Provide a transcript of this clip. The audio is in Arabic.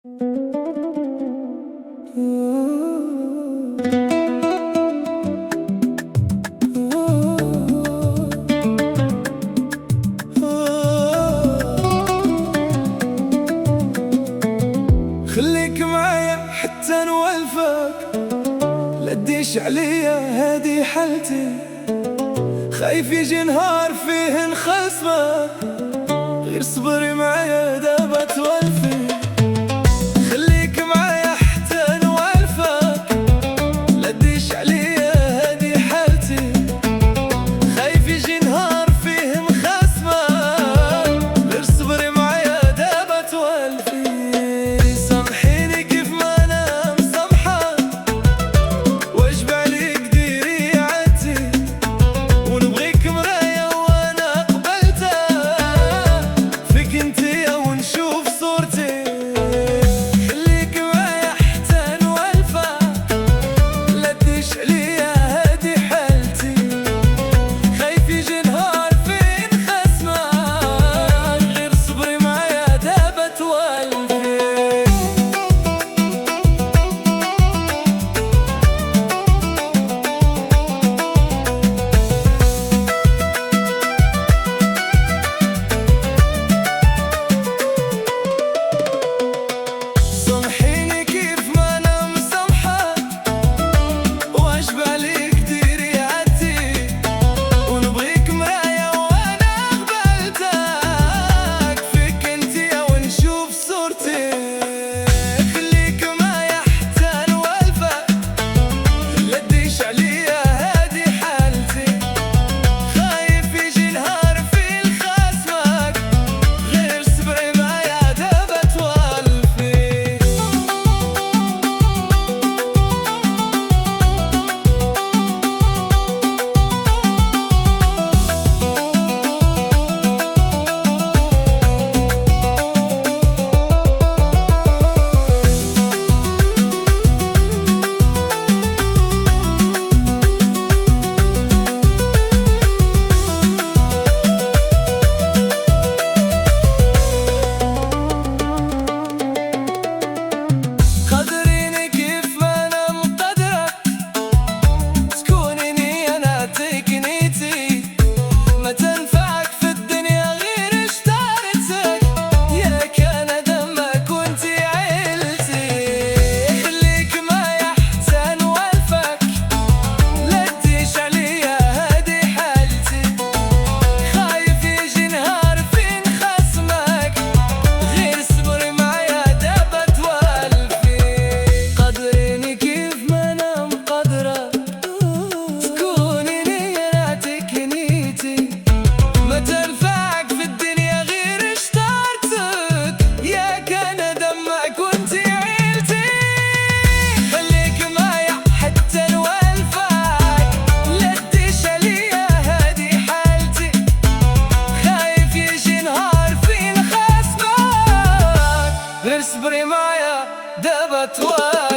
خليك معايا حتى نوالفك، لا تديش عليا هادي حالتي. خايف يجي نهار فيه نخصمك، غير صبري معايا دابا توالفي. خليك معايا حتى نوالفك، لا تديش عليا هادي حالتي. خايف يجي نهار فيه نخصمك، غير صبري معايا دابا توالفي. اصبري معايا دابا توالي.